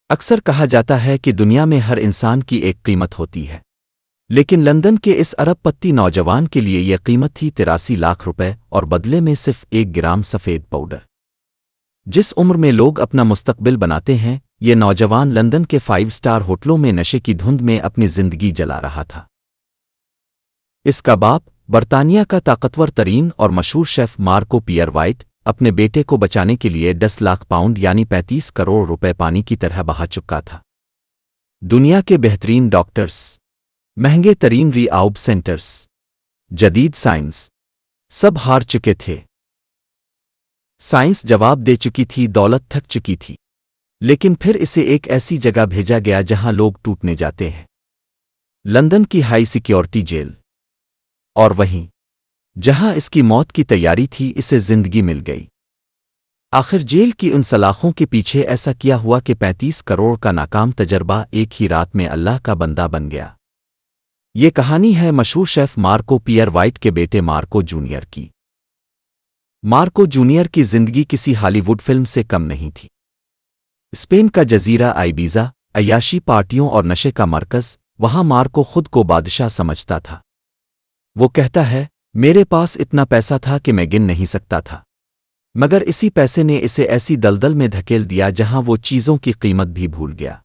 اکثر کہا جاتا ہے کہ دنیا میں ہر انسان کی ایک قیمت ہوتی ہے، لیکن لندن کے اس ارب پتی نوجوان کے لیے یہ قیمت تھی 83 لاکھ روپے اور بدلے میں صرف 1 گرام سفید پاؤڈر۔ جس عمر میں لوگ اپنا مستقبل بناتے ہیں، یہ نوجوان لندن کے 5 اسٹار ہوٹلوں میں نشے کی دھند میں اپنی زندگی جلا رہا تھا۔ اس کا باپ، برطانیہ کا طاقتور ترین اور مشہور شیف مارکو پیئر وائٹ، اپنے بیٹے کو بچانے کے لیے 10 لاکھ پاؤنڈ یعنی 35 کروڑ روپے پانی کی طرح بہا چکا تھا۔ دنیا کے بہترین ڈاکٹرز، مہنگے ترین ری آؤب سینٹرز، جدید سائنس، سب ہار چکے تھے۔ سائنس جواب دے چکی تھی، دولت تھک چکی تھی، لیکن پھر اسے ایک ایسی جگہ بھیجا گیا جہاں لوگ ٹوٹنے جاتے ہیں، لندن کی ہائی سیکیورٹی جیل۔ اور وہیں جہاں اس کی موت کی تیاری تھی، اسے زندگی مل گئی۔ آخر جیل کی ان سلاخوں کے پیچھے ایسا کیا ہوا کہ 35 کروڑ کا ناکام تجربہ ایک ہی رات میں اللہ کا بندہ بن گیا۔ یہ کہانی ہے مشہور شیف مارکو پیئر وائٹ کے بیٹے مارکو جونیئر کی۔ مارکو جونیئر کی زندگی کسی ہالی ووڈ فلم سے کم نہیں تھی۔ اسپین کا جزیرہ آئیبیزا، عیاشی پارٹیوں اور نشے کا مرکز، وہاں مارکو خود کو بادشاہ سمجھتا تھا۔ وہ کہتا ہے، میرے پاس اتنا پیسہ تھا کہ میں گن نہیں سکتا تھا، مگر اسی پیسے نے اسے ایسی دلدل میں دھکیل دیا جہاں وہ چیزوں کی قیمت بھی بھول گیا۔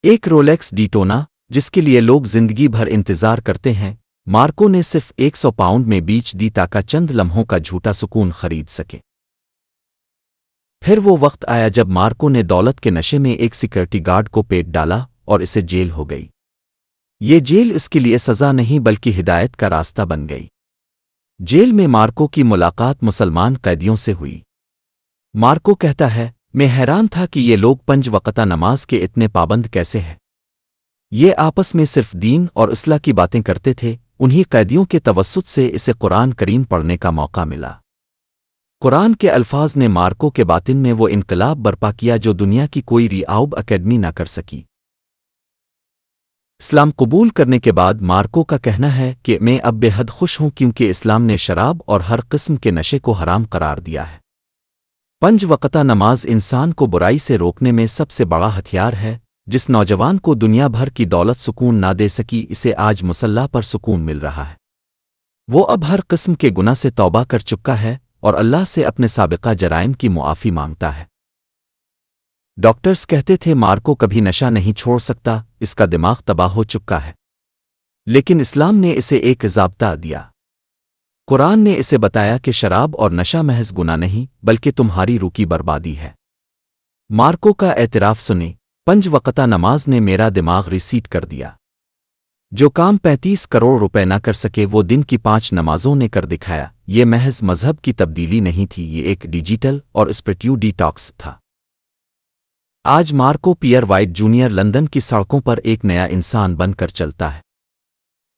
ایک رولیکس ڈیٹونا، جس کے لیے لوگ زندگی بھر انتظار کرتے ہیں، مارکو نے صرف 100 پاؤنڈ میں بیچ دی تاکہ چند لمحوں کا جھوٹا سکون خرید سکے۔ پھر وہ وقت آیا جب مارکو نے دولت کے نشے میں ایک سیکورٹی گارڈ کو پیٹ ڈالا اور اسے جیل ہو گئی۔ یہ جیل اس کے لیے سزا نہیں بلکہ ہدایت کا راستہ بن گئی۔ جیل میں مارکو کی ملاقات مسلمان قیدیوں سے ہوئی۔ مارکو کہتا ہے، میں حیران تھا کہ یہ لوگ 5 وقتہ نماز کے اتنے پابند کیسے ہیں۔ یہ آپس میں صرف دین اور اصلاح کی باتیں کرتے تھے۔ انہی قیدیوں کے توسط سے اسے قرآن کریم پڑھنے کا موقع ملا۔ قرآن کے الفاظ نے مارکو کے باطن میں وہ انقلاب برپا کیا جو دنیا کی کوئی ری آؤب اکیڈمی نہ کر سکی۔ اسلام قبول کرنے کے بعد مارکو کا کہنا ہے کہ میں اب بے حد خوش ہوں کیونکہ اسلام نے شراب اور ہر قسم کے نشے کو حرام قرار دیا ہے۔ 5 وقتہ نماز انسان کو برائی سے روکنے میں سب سے بڑا ہتھیار ہے۔ جس نوجوان کو دنیا بھر کی دولت سکون نہ دے سکی، اسے آج مصلح پر سکون مل رہا ہے۔ وہ اب ہر قسم کے گناہ سے توبہ کر چکا ہے اور اللہ سے اپنے سابقہ جرائم کی معافی مانگتا ہے۔ ڈاکٹرز کہتے تھے مارکو کبھی نشہ نہیں چھوڑ سکتا، اس کا دماغ تباہ ہو چکا ہے، لیکن اسلام نے اسے ایک ضابطہ دیا۔ قرآن نے اسے بتایا کہ شراب اور نشہ محض گناہ نہیں بلکہ تمہاری روح کی بربادی ہے۔ مارکو کا اعتراف سنیں، 5 وقتہ نماز نے میرا دماغ ریسیٹ کر دیا۔ جو کام 35 کروڑ روپے نہ کر سکے وہ دن کی 5 نمازوں نے کر دکھایا۔ یہ محض مذہب کی تبدیلی نہیں تھی، یہ ایک ڈیجیٹل اور اسپریٹیو ڈی ٹاکس تھا۔ آج Marco Pierre White junior London کی سڑکوں پر ایک نیا انسان بن کر چلتا ہے۔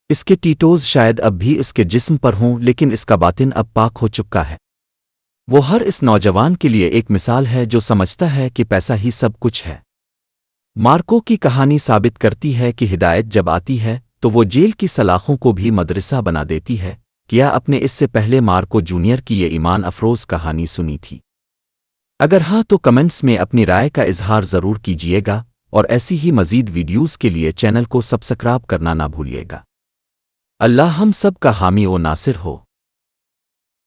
اس کے ٹیٹوز شاید اب بھی اس کے جسم پر ہوں، لیکن اس کا باطن اب پاک ہو چکا ہے۔ وہ ہر اس نوجوان کے لیے ایک مثال ہے جو سمجھتا ہے کہ پیسہ ہی سب کچھ ہے۔ مارکو کی کہانی ثابت کرتی ہے کہ ہدایت جب آتی ہے تو وہ جیل کی سلاخوں کو بھی مدرسہ بنا دیتی ہے۔ کیا آپ نے اس سے پہلے مارکو جونیئر کی یہ ایمان افروز کہانی سنی تھی؟ اگر ہاں تو کمنٹس میں اپنی رائے کا اظہار ضرور کیجیے گا، اور ایسی ہی مزید ویڈیوز کے لیے چینل کو سبسکرائب کرنا نہ بھولیے گا۔ اللہ ہم سب کا حامی و ناصر ہو۔